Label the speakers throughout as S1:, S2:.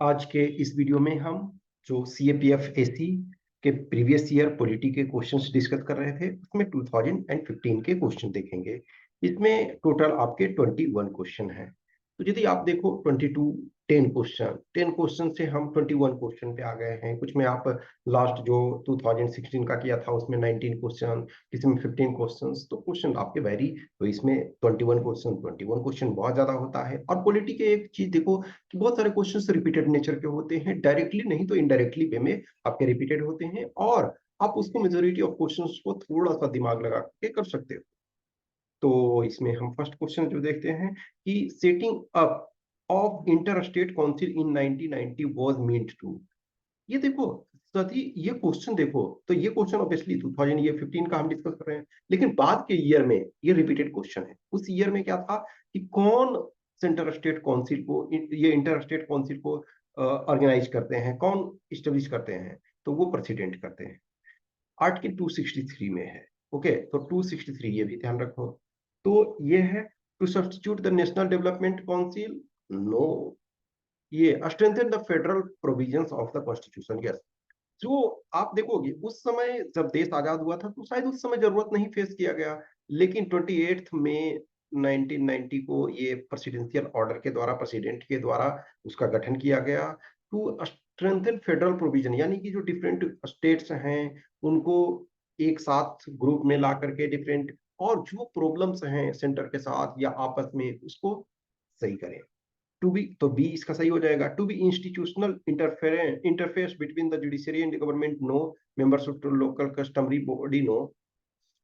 S1: आज के इस वीडियो में हम जो सीएपीएफ एसी के प्रीवियस ईयर पॉलिटी के क्वेश्चंस डिस्कस कर रहे थे उसमें 2015 के क्वेश्चन देखेंगे। इसमें टोटल आपके 21 क्वेश्चन हैं। तो यदि आप देखो 10 क्वेश्चन से हम 21 क्वेश्चन पे आ गए हैं। कुछ में आप लास्ट जो 2016 का किया था उसमें 19 क्वेश्चन, किसी में 15 क्वेश्चंस, तो क्वेश्चन आपके वेरी। तो इसमें 21 क्वेश्चन बहुत ज्यादा होता है। और पॉलिटी के एक चीज देखो कि बहुत सारे क्वेश्चंस रिपीटेड नेचर के होते हैं, डायरेक्टली नहीं तो इनडायरेक्टली वे में आपके रिपीटेड होते हैं, और आप उसको मेजोरिटी ऑफ क्वेश्चंस को थोड़ा सा दिमाग लगा के कर सकते हो। तो इसमें हम फर्स्ट क्वेश्चन जो देखते हैं कि setting up of inter state council in 1990 was meant to. ये देखो सभी, ये क्वेश्चन देखो, तो ये क्वेश्चन ऑब्वियसली 2015 का हम डिस्कस कर रहे हैं, लेकिन बाद के ईयर में ये रिपीटेड क्वेश्चन है। उस ईयर में क्या था कि कौन सेंटर स्टेट काउंसिल को, ये इंटर स्टेट काउंसिल को ऑर्गेनाइज करते हैं, कौन स्टेब्लिश करते हैं, तो वो प्रेसिडेंट करते हैं। आर्टिकल 263 में है। ओके, तो 263 ये भी ध्यान रखो। तो ये है to substitute the National Development Council. No, ये strengthen the federal provisions of the constitution. Yes, जो आप देखोगे उस समय जब देश आजाद हुआ था तो शायद उस समय जरूरत नहीं फेस किया गया, लेकिन 28 मई 1990 को ये प्रेसिडेंशियल ऑर्डर के द्वारा, प्रेसिडेंट के द्वारा उसका गठन किया गया टू स्ट्रेंथन फेडरल प्रोविजन, यानी कि जो डिफरेंट स्टेट्स हैं उनको एक साथ ग्रुप में ला करके डिफरेंट, और जो प्रॉब्लम्स हैं सेंटर के साथ या आपस में उसको सही करें। टू बी, तो बी इसका सही हो जाएगा। To be institutional interface between the judiciary and government. No, members of local customary body. No.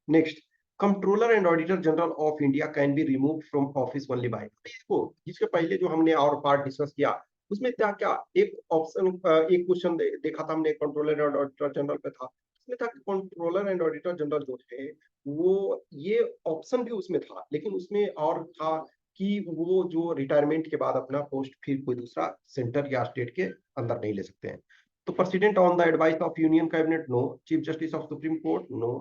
S1: Next, controller and auditor general of India can be remove from office only by. इसको, इसके पहले जो हमने और पार्ट डिस्कस किया उसमें क्या क्या एक ऑप्शन, एक क्वेश्चन देखा था हमने, कंट्रोलर एंड ऑडिटर जनरल पे था। उसमें था कंट्रोलर एंड ऑडिटर जनरल जो है वो, ये ऑप्शन भी उसमें था, लेकिन उसमें और था कि वो जो रिटायरमेंट के बाद अपना पोस्ट फिर कोई दूसरा सेंटर या स्टेट के अंदर नहीं ले सकते हैं। तो president on the advice of union cabinet. No. Chief justice of supreme court. No.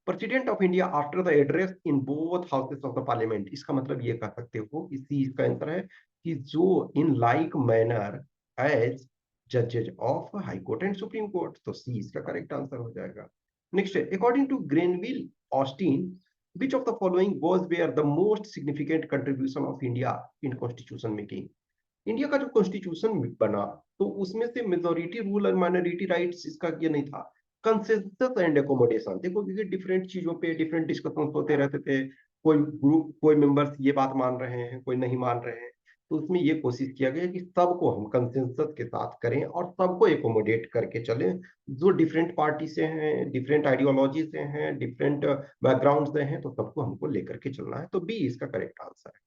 S1: President of India after the address in both houses of the parliament. इसका मतलब ये कह सकते हो, इसी इसका आंसर है कि जो इन लाइक मैनर एज जजेज of high Court and Supreme court. तो सी इसका करेक्ट आंसर हो जाएगा। नेक्स्ट है, according to Granville Austin which of the following was where the most significant contribution of India in constitution making। India का जो constitution बना तो उसमें से मेजोरिटी रूल और माइनॉरिटी राइट्स इसका ये नहीं था, कंसेंसस एंड एकोमोडेशन। देखो क्योंकि डिफरेंट चीजों पे डिफरेंट डिस्कशन होते रहते थे, कोई ग्रुप, कोई मेंबर्स ये बात मान रहे हैं, कोई नहीं मान रहे हैं, तो उसमें ये कोशिश किया गया कि सबको हम कंसेंसस के साथ करें और सबको एकोमोडेट करके चलें। जो डिफरेंट पार्टी से हैं, डिफरेंट आइडियोलॉजी से हैं, डिफरेंट बैकग्राउंड से हैं, तो सबको हमको लेकर के चलना है। तो बी इसका करेक्ट आंसर है।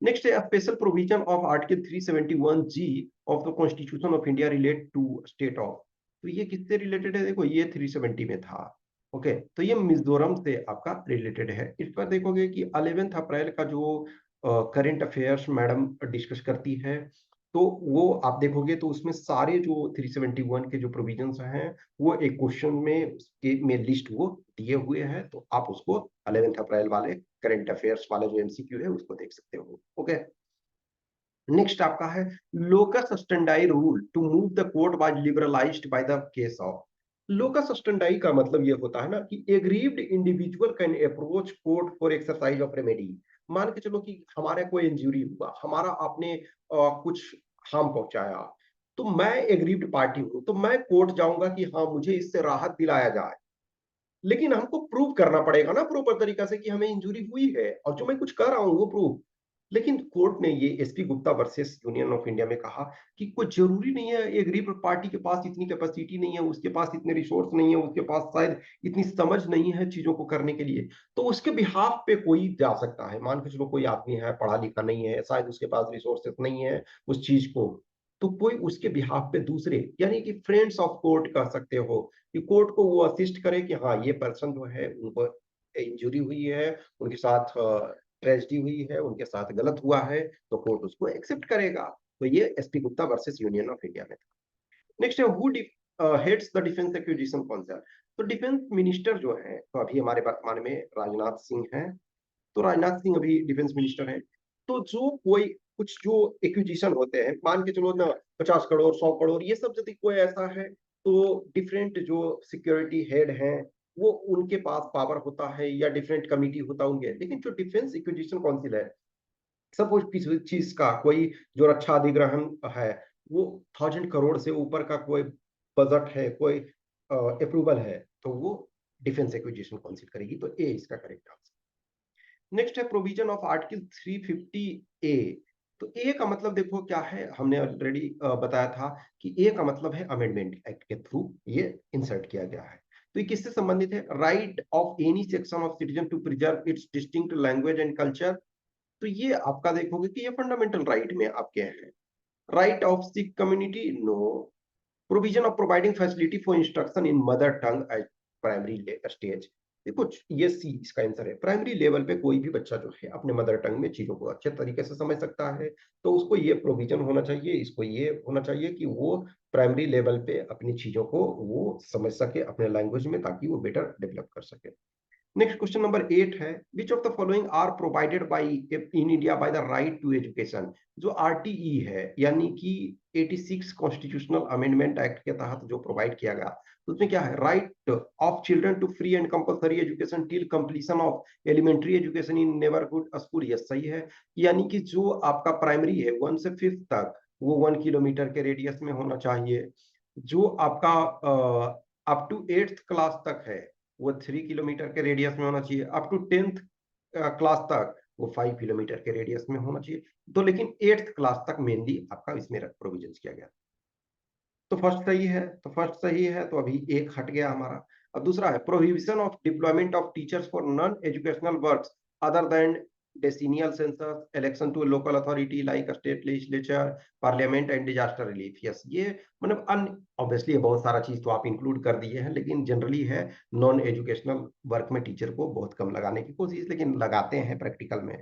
S1: नेक्स्ट है, special provision of article 371 G of the constitution of India relate to state of. तो ये किससे रिलेटेड है? देखो ये 370 में था। ओके, तो ये मिजोरम से आपका रिलेटेड है। इस पर देखोगे कि 11 अप्रैल का जो करंट अफेयर्स मैडम डिस्कस करती है, तो वो आप देखोगे तो उसमें सारे जो 371 के जो प्रोविजंस हैं वो एक क्वेश्चन में उसके में लिस्ट वो दिए हुए हैं, तो आप उसको 11 अप्रैल वाले करंट अफेयर्स वाला जो एमसीक्यू है उसको देख सकते हो। ओके, नेक्स्ट आपका है, locus standi rule to move the court was liberalised by the case of. Locus standi का मतलब ये होता है ना कि aggrieved individual can approach court for exercise of remedy. मान के चलो कि हमारे कोई इंजरी हुआ, हमारा आपने कुछ हार्म पहुंचाया, तो मैं एग्रीव्ड पार्टी हूं, तो मैं कोर्ट जाऊंगा कि हाँ मुझे इससे राहत दिलाया जाए, लेकिन हमको प्रूव करना पड़ेगा ना प्रॉपर तरीका से कि हमें इंजरी हुई है और जो मैं कुछ कर रहा हूं वो प्रूव। लेकिन कोर्ट ने ये SP Gupta versus union of India में कहा कि कोई जरूरी नहीं है, एक गरीब पार्टी के पास इतनी कैपेसिटी नहीं है, उसके पास इतने रिसोर्स नहीं है, उसके पास शायद इतनी समझ नहीं है चीजों को करने के लिए, तो उसके बिहाफ पे कोई जा सकता है। मान के चलो कोई आदमी है, पढ़ा लिखा नहीं है, शायद उसके पास रिसोर्सेस नहीं है उस चीज को, तो कोई उसके बिहाफ पे दूसरे, यानी कि फ्रेंड्स ऑफ कोर्ट कह सकते हो, कि कोर्ट को वो असिस्ट करे कि हाँ ये पर्सन जो है उनको इंजुरी हुई है, उनके साथ ट्रेजेडी हुई है, उनके साथ गलत हुआ है, तो कोर्ट उसको एक्सेप्ट करेगा। तो ये SP Gupta versus union of India में था। नेक्स्ट है, who heads the defence acquisition council. तो डिफेंस मिनिस्टर जो है, तो अभी हमारे वर्तमान में राजनाथ सिंह हैं। तो राजनाथ सिंह अभी डिफेंस मिनिस्टर हैं। तो जो कोई कुछ जो एक्विजिशन होते हैं, मान के चलो ना 50 करोड़ 100 करोड़ ये सब यदि कोई ऐसा है, तो डिफरेंट जो सिक्योरिटी हेड हैं वो उनके पास पावर होता है या डिफरेंट कमिटी होता है उनके। लेकिन जो डिफेंस एक्विजिशन काउंसिल है, सपोज किसी चीज का कोई जो रक्षा अधिग्रहण है, वो 1000 करोड़ से ऊपर का कोई बजट है, कोई अप्रूवल है, तो वो डिफेंस एक्विजिशन काउंसिल करेगी। तो ए इसका करेक्ट आंसर। नेक्स्ट है प्रोविजन ऑफ आर्टिकल 350 ए। तो ए का मतलब देखो क्या है, हमने ऑलरेडी बताया था कि ए का मतलब है अमेंडमेंट एक्ट के थ्रू ये इंसर्ट किया गया है। तो ये किससे संबंधित है? Right of any section of citizen to preserve its distinct language and culture. तो ये आपका देखोगे कि ये फंडामेंटल राइट में आपके हैं। Right of Sikh community, no. Provision of providing facility for instruction in mother tongue at primary stage. देखो ये सी इसका आंसर है। प्राइमरी लेवल पे कोई भी बच्चा जो है अपने मदर टंग में चीजों को अच्छे तरीके से समझ सकता है, तो उसको ये प्रोविजन होना चाहिए, इसको ये होना चाहिए कि वो प्राइमरी लेवल पे अपनी चीजों को वो समझ सके अपने लैंग्वेज में, ताकि वो बेटर डेवलप कर सके। नेक्स्ट क्वेश्चन नंबर 8 है, which of the following are provided by in India by the right to education. जो आरटीई है यानी कि 86 कॉन्स्टिट्यूशनल अमेंडमेंट एक्ट के तहत जो प्रोवाइड किया गया, तो उसमें क्या है? Right of children to free and compulsory education till completion of elementary education in neighbourhood school. Yes सही है। यानी कि जो आपका प्राइमरी है 1 से 5th तक वो 1 किलोमीटर के रेडियस में होना चाहिए। जो आपका अप टू 8th क्लास तक है वो 3 किलोमीटर के रेडियस में होना चाहिए। अप टू 10th क्लास तक वो 5 किलोमीटर के रेडियस में होना चाहिए। तो लेकिन 8th क्लास तक मेनली आपका इसमें प्रोविजन किया गया। तो फर्स्ट सही है, तो फर्स्ट सही है, तो अभी एक हट गया हमारा। अब दूसरा है prohibition of deployment of teachers for non educational works other than decennial census, election to a local authority like a state legislature, parliament and disaster relief। yes ये मतलब अन ऑब्वियसली बहुत सारा चीज तो आप इंक्लूड कर दिए हैं, लेकिन जनरली है नॉन एजुकेशनल वर्क में टीचर को बहुत कम लगाने की कोशिश, लेकिन लगाते हैं प्रैक्टिकल में।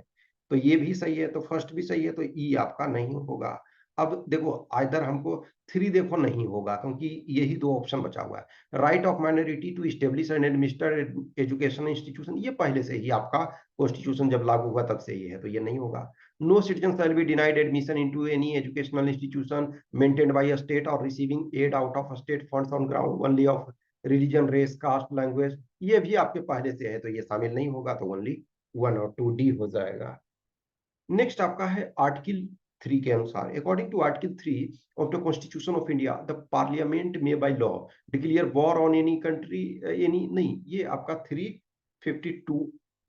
S1: तो ये भी सही है, तो फर्स्ट भी सही है, तो ई आपका नहीं होगा। अब देखो आइदर हमको 3 देखो नहीं होगा, क्योंकि यही 2 ऑप्शन बचा हुआ है। Right of minority to establish and administer education institution, ये पहले से ही आपका कॉन्स्टिट्यूशन जब लागू हुआ तब से ही है, तो ये नहीं होगा। No citizen shall be denied admission into any educational institution maintained by a state और receiving aid out of state funds on ground only of religion race caste language. ये भी आपके पहले से है, तो ये शामिल नहीं होगा, तो ओनली 1 और 2 डी हो जाएगा। नेक्स्ट आपका है आर्टिकल 3 के अनुसार, according to article 3 of the constitution of India the parliament may by law declare war on any country, any नहीं, ये आपका 352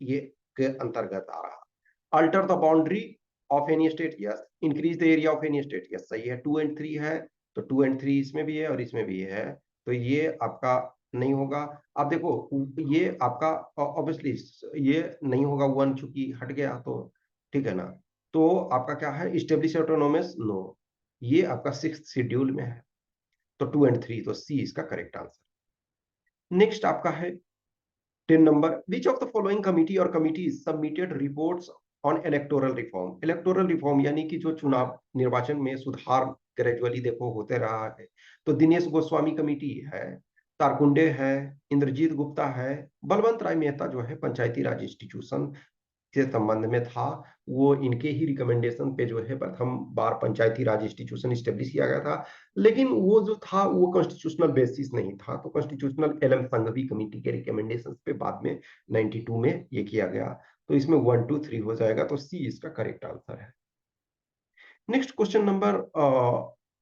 S1: ये के अंतर्गत आ रहा। Alter the boundary of any state, yes. Increase the area of any state, yes सही है। 2 एंड 3 है, तो 2 एंड 3 इसमें भी है और इसमें भी है, तो ये आपका नहीं होगा। अब देखो ये आपका ऑब्वियसली ये नहीं होगा, 1 चूंकि हट गया, तो ठीक है ना। तो आपका क्या है? Establish autonomous, no. ये आपका 6th शेड्यूल में है, तो 2 एंड 3, तो सी इसका करेक्ट आंसर। नेक्स्ट आपका है 10 number, which of the following committee और committees submitted reports on electoral reform. Electoral reform यानी कि जो चुनाव निर्वाचन में सुधार ग्रेजुअली देखो होते रहा है, तो दिनेश गोस्वामी कमेटी है, तारकुंडे है, इंद्रजीत गुप्ता है, बलवंत राय मेहता जो है पंचायती राज इंस्टीट्यूशन के संबंध में था, वो इनके ही रिकमेंडेशन पे जो है प्रथम बार पंचायती राज इंस्टीट्यूशन स्टेब्लिश किया गया था। लेकिन वो जो था वो कॉन्स्टिट्यूशनल बेसिस नहीं था, तो कॉन्स्टिट्यूशनल एलएम संघवी कमेटी के रिकमेंडेशन पे बाद में 92 में ये किया गया। तो इसमें 1 2 3 हो जाएगा, तो सी इसका करेक्ट आंसर है। नेक्स्ट क्वेश्चन नंबर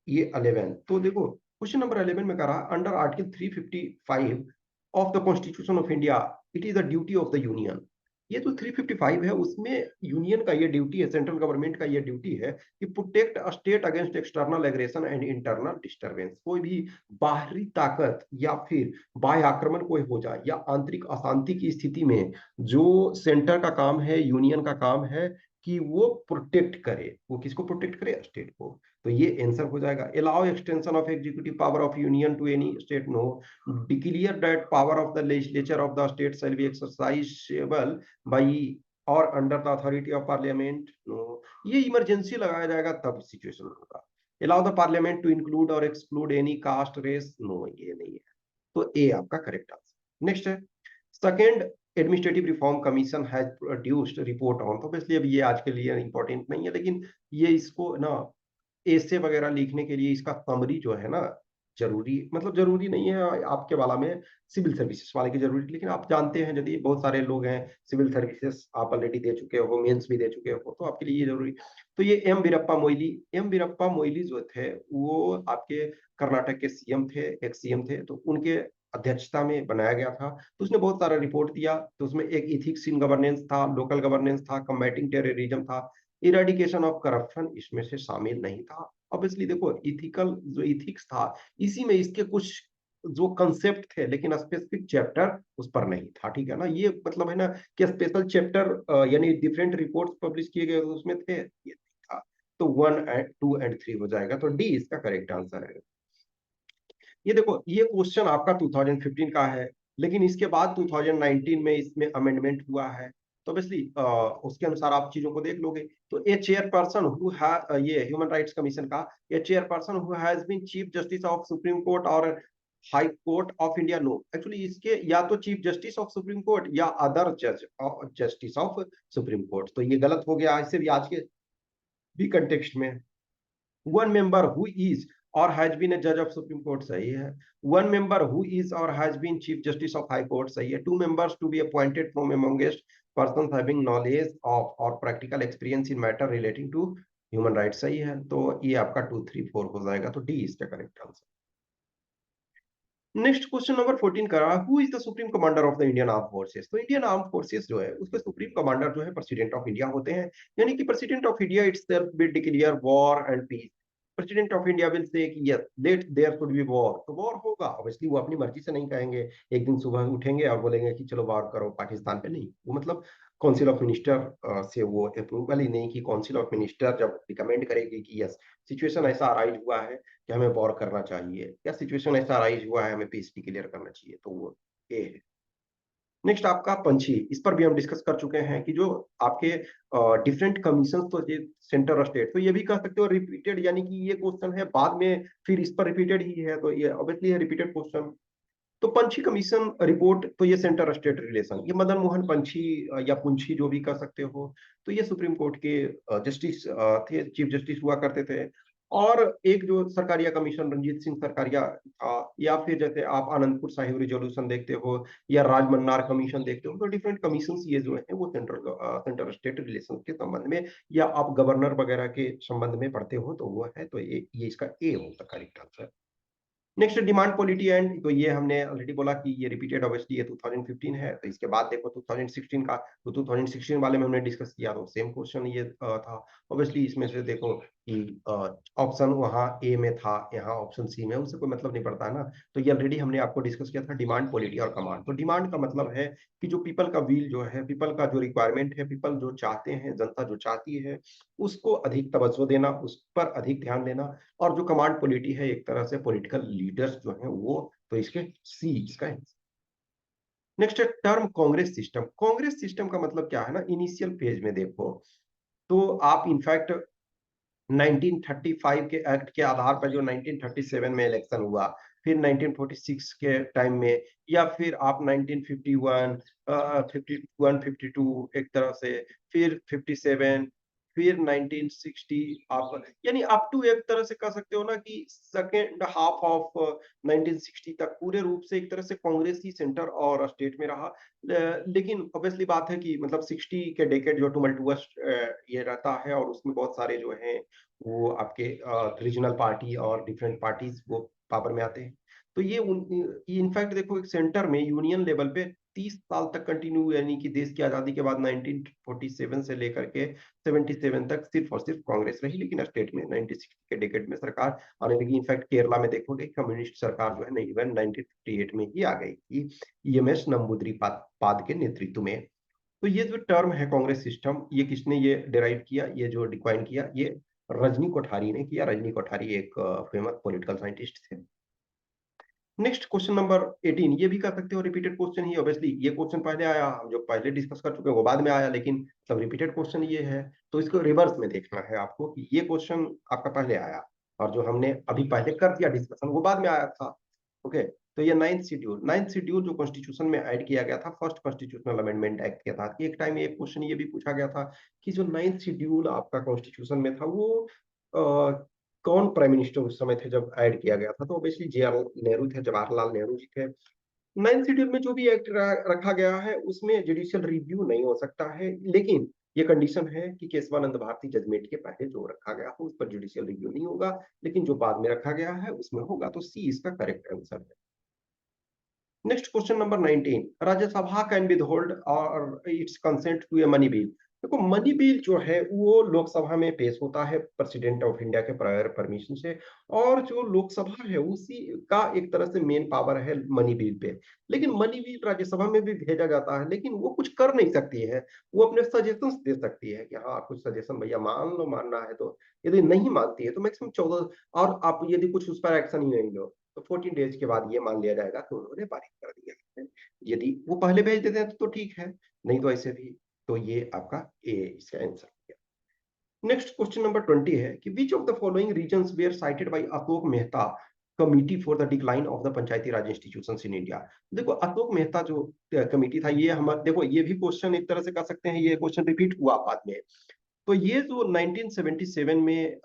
S1: ये 11। तो देखो क्वेश्चन नंबर 11 में कह रहा under article 355 of the constitution of India it is the duty of the union. ये जो 355 है उसमें यूनियन का ये ड्यूटी है, सेंट्रल गवर्नमेंट का ये ड्यूटी है कि protect a state against external aggression and internal disturbance. कोई भी बाहरी ताकत या फिर बाह्य आक्रमण कोई हो जाए या आंतरिक अशांति की स्थिति में जो सेंटर का काम है, यूनियन का काम है कि वो प्रोटेक्ट करे। वो किसको प्रोटेक्ट करे? स्टेट को। तो ये आंसर हो जाएगा। Allow extension of executive power of union to any state, no. Declare that power of the legislature of the state shall be exercisable by और under the authority of parliament, no. ये emergency लगाया जाएगा तब situation होगा। Allow the parliament to include और exclude any caste race, no, ये नहीं है, तो ए आपका करेक्ट आंसर। नेक्स्ट है second administrative reform commission has produced report on, तो इसलिए अब ये आज के लिए इंपॉर्टेंट नहीं है, लेकिन ये इसको ना ऐसे वगैरह लिखने के लिए इसका समरी जो है ना जरूरी, मतलब जरूरी नहीं है आपके वाला में सिविल सर्विसेज वाले की जरूरी, लेकिन आप जानते हैं यदि बहुत सारे लोग हैं सिविल सर्विसेज आप ऑलरेडी दे चुके हो, मेंस भी दे चुके हो, तो आपके लिए ये जरूरी। तो ये एम वीरप्पा मोइली जो थे वो आपके कर्नाटक के सीएम थे, एक सीएम थे, तो उनके अध्यक्षता में बनाया गया था। तो उसने बहुत सारा रिपोर्ट दिया, तो उसमें एक इथिक्स इन गवर्नेंस था, लोकल गवर्नेंस था, कम्बैटिंग टेररिज्म था, इरेडिकेशन ऑफ करप्शन इसमें से शामिल नहीं था। ऑब्वियसली देखो इथिकल जो इथिक्स था इसी में इसके कुछ जो कंसेप्ट थे, लेकिन स्पेसिफिक चैप्टर उस पर नहीं था, ठीक है ना। ये मतलब है ना कि स्पेशल चैप्टर यानी डिफरेंट रिपोर्ट्स पब्लिश किए गए उसमें थे, ये था। तो 1 2 और 3 हो जाएगा, तो डी इसका करेक्ट आंसर है। ये देखो ये क्वेश्चन आपका 2015 का है, लेकिन इसके बाद 2019 में इसमें अमेंडमेंट हुआ है, तो ऑब्वियसली उसके अनुसार आप चीजों को देख लोगे। तो ए चेयरपर्सन ये ह्यूमन राइट्स कमीशन का a chairperson who has been chief justice of supreme court और high court of India, no actually इसके या तो chief justice of supreme court या अदर जज जस्टिस ऑफ सुप्रीम कोर्ट, तो ये गलत हो गया इससे भी आज के भी कंटेक्स्ट में। वन मेंबर हु इज और हैज बीन ए जज ऑफ सुप्रीम कोर्ट सही है। वन मेंबर हु इज और has been chief justice of high court सही है। Two members to be appointed from amongst persons having knowledge of और practical experience in matter relating to human right सही है। तो ये आपका 2 3 4 हो जाएगा, तो डी इसका correct answer. Next question number 14 का रहा, who is the supreme commander of the Indian arm forces. तो इंडियन आर्म फोर्सेस जो है उसके सुप्रीम कमांडर जो है प्रेसिडेंट ऑफ इंडिया होते हैं, यानी कि president of India itself will declare war and peace. President of India will say कि yes let there should be war, तो वॉर होगा। ऑब्वियसली वो अपनी मर्जी से नहीं कहेंगे, एक दिन सुबह उठेंगे और बोलेंगे कि चलो वॉर करो पाकिस्तान पे, नहीं। वो मतलब काउंसिल ऑफ मिनिस्टर से वो अप्रूवल ही नहीं, कि काउंसिल ऑफ मिनिस्टर जब रिकमेंड करेगी कि यस सिचुएशन ऐसा अराइज हुआ है कि हमें वॉर करना चाहिए, या सिचुएशन ऐसा अराइज हुआ है हमें पीस डिक्लेयर करना चाहिए, तो वो ए है। नेक्स्ट आपका पंछी, इस पर भी हम डिस्कस कर चुके हैं कि जो आपके डिफरेंट कमीशन, तो ये सेंटर और स्टेट, तो ये भी कह सकते हो रिपीटेड, यानी कि ये क्वेश्चन है बाद में फिर इस पर रिपीटेड ही है, तो ये ऑब्वियसली है रिपीटेड क्वेश्चन। तो पंछी कमीशन रिपोर्ट, तो ये सेंटर स्टेट रिलेशन, ये मदन मोहन पंछी या पुंछी जो भी कर सकते हो, तो ये सुप्रीम कोर्ट के जस्टिस थे, चीफ जस्टिस हुआ करते थे। और एक जो सरकारिया कमीशन रंजीत सिंह सरकारिया था, या फिर जैसे आप आनंदपुर साहिब रिजोल्यूशन देखते हो या राजमन्नार कमीशन देखते हो, तो डिफरेंट कमीशन ये जो है वो सेंटर स्टेट रिलेशन के संबंध में, या आप गवर्नर वगैरह के संबंध में पढ़ते हो, तो वो है, तो ये इसका ए होगा correct answer. Next demand polity and, तो ये हमने ऑलरेडी बोला कि ये रिपीटेड ऑब्वियसली ये 2015 है। तो इसके बाद देखो 2016 का, तो 2016 वाले में हमने डिस्कस किया, तो सेम क्वेश्चन ये था। ऑब्वियसली इसमें से देखो कि ऑप्शन वहाँ ए में था, यहाँ ऑप्शन सी में, उससे कोई मतलब नहीं पड़ता है ना। तो ये ऑलरेडी हमने आपको डिस्कस किया था डिमांड पॉलिटी और कमांड। तो डिमांड का मतलब है कि जो पीपल का व्हील जो है, पीपल का जो रिक्वायरमेंट है, पीपल जो चाहते हैं, जनता जो चाहती है, उसको अधिक तवज्जो देना, उस पर अधिक ध्यान देना। और जो कमांड पॉलिटी है एक तरह से पॉलिटिकल लीडर्स जो हैं वो, तो इसके सी इसका है। नेक्स्ट है term Congress system. Congress system का मतलब क्या है ना, इनिशियल फेज में देखो तो आप इनफैक्ट 1935 के एक्ट के आधार पर जो 1937 में इलेक्शन हुआ, फिर 1946 के टाइम में, या फिर आप 1951 51 52 एक तरह से, फिर 57, फिर 1960, आप यानी अप टू एक तरह से कह सकते हो ना कि सेकेंड हाफ ऑफ 1960 तक पूरे रूप से एक तरह से कांग्रेस ही सेंटर और स्टेट में रहा। लेकिन ऑब्वियसली बात है कि मतलब 60 के डेकेड जो टुमल्टुअस ये रहता है, और उसमें बहुत सारे जो हैं वो आपके रीजनल पार्टी और डिफरेंट पार्टीज वो पावर में आते हैं। तो ये इनफैक्ट देखो एक सेंटर में यूनियन लेवल पे 30 साल तक कंटिन्यू, यानी कि देश की आजादी के बाद 1947 से लेकर के 77 तक सिर्फ और सिर्फ कांग्रेस रही, लेकिन स्टेट में 1960 के डेकेड में सरकार आने लगी। इनफैक्ट केरला में देखोगे कम्युनिस्ट सरकार जो है इवन 1958 में ही आ गई थी, ईएमएस नंबूद्री पाद के नेतृत्व में। तो ये जो टर्म है कांग्रेस सिस्टम, ये किसने ये डिराइव किया, ये जो डिक्वाइन किया, ये रजनी कोठारी ने किया। रजनी कोठारी एक फेमस पॉलिटिकल साइंटिस्ट थे। नेक्स्ट क्वेश्चन नंबर 18, ये भी कह सकते हो रिपीटेड क्वेश्चन ही। ऑब्वियसली ये क्वेश्चन पहले आया, हम जो पहले डिस्कस कर चुके हैं वो बाद में आया, लेकिन सब रिपीटेड क्वेश्चन ये है। तो इसको रिवर्स में देखना है आपको कि ये क्वेश्चन आपका पहले आया और जो हमने अभी पहले कर दिया डिस्कशन वो बाद में आया था। ओके, तो ये नाइन्थ शेड्यूल जो कॉन्स्टिट्यूशन में ऐड किया गया था फर्स्ट कॉन्स्टिट्यूशनल अमेंडमेंट एक्ट के तहत। एक टाइम एक क्वेश्चन ये भी पूछा गया था कि जो नाइन्थ शेड्यूल आपका कॉन्स्टिट्यूशन में था वो कौन प्राइम मिनिस्टर उस समय थे जब ऐड किया गया था? तो ऑब्वियसली जे.आर. नेहरू थे, जवाहरलाल नेहरू जी थे। नाइन्थ शेड्यूल में जो भी एक्ट रखा गया है उसमें जुडिशियल रिव्यू नहीं हो सकता है, लेकिन ये कंडीशन है कि केशवानंद भारती जजमेंट के पहले जो रखा गया हो उस पर जुडिशियल रिव्यू नहीं होगा, लेकिन जो बाद में रखा गया है उसमें होगा। तो सी इसका करेक्ट आंसर है। Next question number 19, Rajya Sabha can withhold और its consent to a money bill. देखो मनी बिल जो है वो लोकसभा में पेश होता है प्रेसिडेंट ऑफ इंडिया के प्रायर परमिशन से, और जो लोकसभा है उसी का एक तरह से मेन पावर है मनी बिल पे। लेकिन मनी बिल राज्यसभा में भी भेजा जाता है, लेकिन वो कुछ कर नहीं सकती है। वो अपने सजेशंस दे सकती है कि हाँ कुछ सजेशन भैया मान लो, मानना है तो। यदि नहीं मानती है तो मैक्सिमम 14, और आप यदि कुछ उस पर एक्शन ही नहीं लो तो 14 डेज के बाद ये मान लिया जाएगा कि उन्होंने पारित कर दिया है। यदि वो पहले भेज देते हैं तो ठीक है, नहीं तो ऐसे भी। तो ये आपका ए इसका आंसर हो गया। नेक्स्ट क्वेश्चन नंबर 20 है कि which of the following reasons were cited by Ashok Mehta committee for the decline of the panchayati raj institutions in India. देखो अशोक मेहता जो कमिटी था, ये हम देखो ये भी क्वेश्चन एक तरह से कह सकते हैं, ये क्वेश्चन रिपीट हुआ बाद में। तो ये जो 1977 में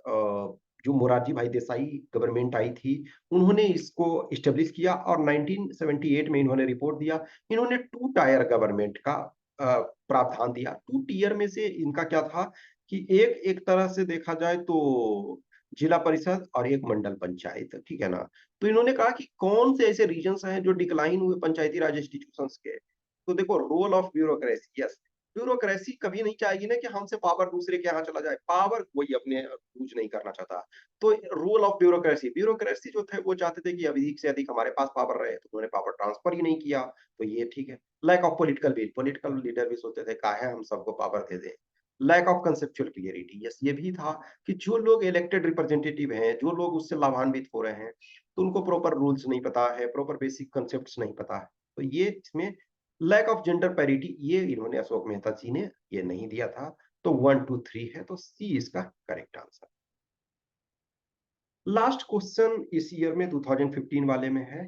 S1: जो मोरारजी भाई देसाई गवर्नमेंट आई थी, उन्होंने इसको इस्टेब्लिश किया और 1978 में इन्होंने रिपोर्ट दिया। इन्होंने 2 टायर गवर्नमेंट का प्रावधान दिया। 2 टीयर में से इनका क्या था कि एक एक तरह से देखा जाए तो जिला परिषद और एक मंडल पंचायत, ठीक है ना? तो इन्होंने कहा कि कौन से ऐसे रीजन्स हैं जो डिक्लाइन हुए पंचायती राज इंस्टीट्यूशंस के। तो देखो role of bureaucracy, yes, bureaucracy कभी नहीं चाहेगी ना कि हमसे पावर दूसरे के यहाँ चला जाए, पावर कोई अपने यूज नहीं करना चाहता। तो रोल ऑफ ब्यूरोक्रेसी, ब्यूरोक्रेसी जो थे वो चाहते थे कि अधिक से अधिक हमारे पास पावर रहे, तो उन्होंने पावर ट्रांसफर ही नहीं किया। तो ये ठीक है। Lack of political will, political leader भी सोचते थे काहे हम सबको पावर दे दें। Lack of conceptual clarity, yes ये भी था कि जो लोग इलेक्टेड रिप्रेजेंटेटिव हैं, जो लोग उससे लाभान्वित हो रहे हैं, तो उनको प्रॉपर रूल्स नहीं पता है, प्रॉपर बेसिक कंसेप्ट नहीं पता है। तो ये इसमें लैक ऑफ जेंडर पैरिटी, ये इन्होंने अशोक मेहता जी ने ये नहीं दिया था। तो 1 2 3 है, तो सी इसका करेक्ट आंसर। लास्ट क्वेश्चन इस ईयर में 2015 वाले में है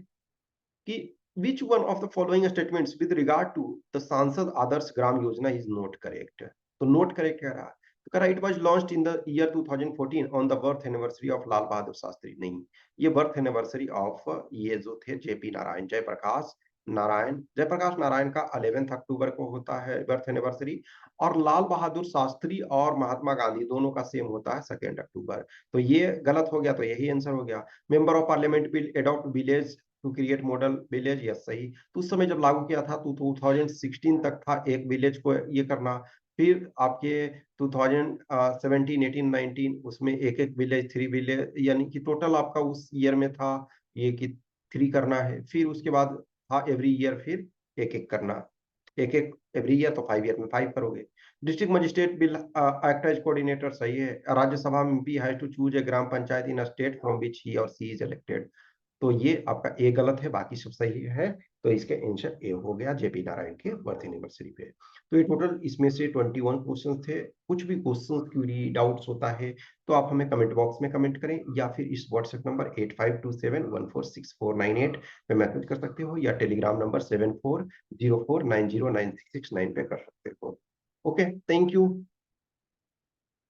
S1: कि which one of the following statements with regard to the Sansad Adarsh Gram Yojana is not correct. तो नोट करेक्ट कह रहा है, तो कह रहा it was launched in the year 2014 on the birth anniversary of Lal Bahadur Shastri. नहीं, ये बर्थ एनिवर्सरी ऑफ ये जो थे जेपी नारायण, जयप्रकाश नारायण का 11 अक्टूबर को होता है बर्थ एनिवर्सरी, और लाल बहादुर शास्त्री और महात्मा गांधी दोनों का सेम होता है 2 अक्टूबर। तो ये गलत हो गया, तो यही आंसर हो गया। Member of parliament will adopt village to create model village, yes सही। तो उस समय जब लागू किया था तो 2016 तक था एक विलेज को ये करना। फिर आपके 2017 18 19 उसमें एक एक विलेज 3 विलेज, यानी कि टोटल आपका उस ईयर में था ये कि 3 करना है। फिर उसके बाद था एवरी ईयर फिर एक एक करना, एक एक एवरी ईयर, तो 5 ईयर में 5 करोगे। District magistrate will act as coordinator, सही है। राज्यसभा में भी has to choose a gram panchayat in state from which he और सी इज इलेक्टेड। तो ये आपका ए गलत है, बाकी सब सही है। तो इसका आंसर ए हो गया जेपी नारायण के बर्थ एनिवर्सरी पे। तो ये टोटल इसमें से 21 क्वेश्चन थे। कुछ भी क्वेश्चन क्यूरी डाउट्स होता है तो आप हमें कमेंट बॉक्स में कमेंट करें, या फिर इस व्हाट्सएप नंबर 8527146498 पे मैसेज कर सकते हो, या टेलीग्राम नंबर 7404909669 पे कर सकते हो। Okay, thank you.